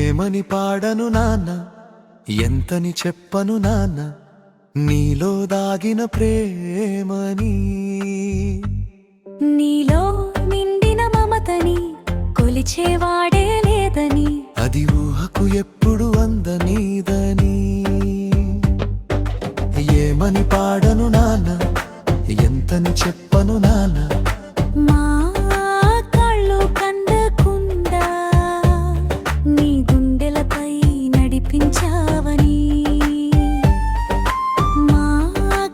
ఏమని పాడను నాన్న, ఎంతని చెప్పను నాన్న, నీలో దాగిన ప్రేమని. నీలో నిండిన మమతని కొలిచేవాడే లేదని, అది ఊహకు ఎప్పుడు అందనీదని. ఏమని పాడను నాన్న, ఎంతని చెప్పను నాన్న, మా కళ్ళు కందకుండా నీ గుండెలపై నడిపించావని, మా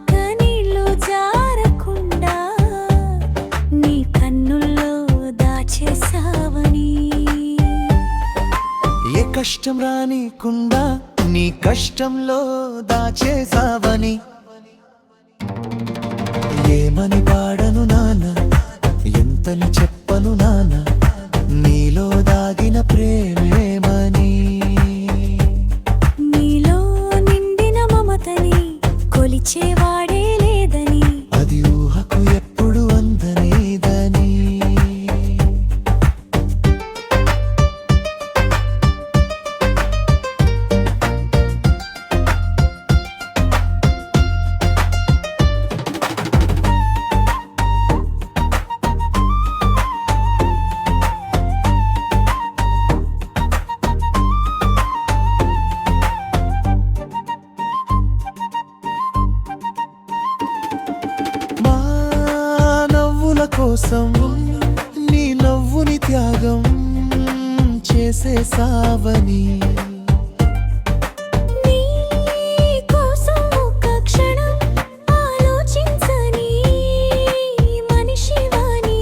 కన్నీళ్ళు జారకుండా నీ కన్నుల్లో దాచేసావని. ఏ కష్టం రానికుండా నీ కష్టంలో దాచేసావని. ఏమని పాడను నాన్న, ఎంతని చెప్పను నాన్న, నీలో దాగిన ప్రేమేమని. నీలో నిండిన మమతని కొలిచేవాడే లేదని, అది ఊహకు ఎప్పుడు అందనేదని. కోసం నీ నవ్వుని త్యాగం చేసేసావని. నీ కోసం ఒక్క క్షణం ఆలోచించని మనిషివాని.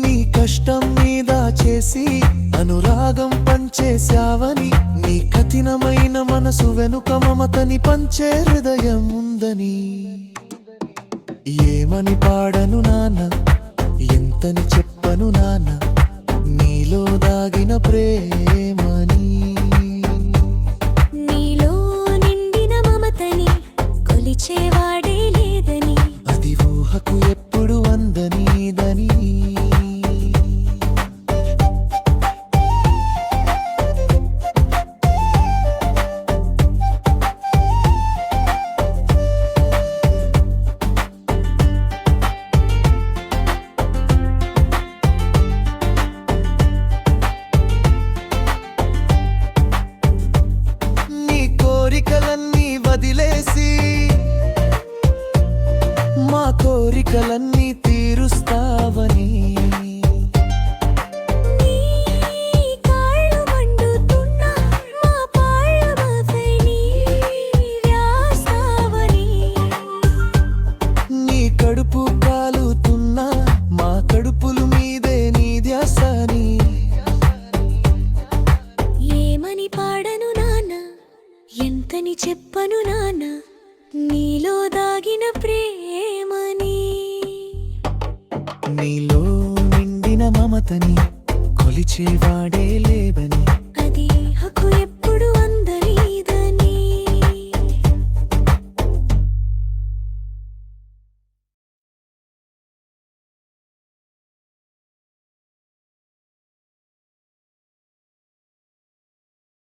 నీ కష్టం మీద చేసి అనురాగం పంచేశావని. నీ కఠినమైన మనసు వెనుక మమతని పంచే హృదయం ఉందని. ఏమని పాడను నాన్న, ఎంతని చెప్పను నాన్న, నీలో దాగిన ప్రేమని. నీలో నిండిన మమతని కొలిచేవాడే లేదని, అది ఊహకు ఎప్పుడు అందనీదని. కోరికలన్నీ వదిలేసి మా కోరికలన్నీ తీరుస్తావని. నీ కాళ్ళు మండుతున్నా మా పాళ్ళమపై నీ వ్యాసావని. నీ కడుపు కాలుతున్నా మా కడుపులు మీదే నీ ధ్యాసని. ఏమని పాడను నాన్న, ఎంతని చెప్పను నాన్న, నీలో దాగిన ప్రేమని. నీలో నిండిన మమతని కొలిచేవాడే లేదని.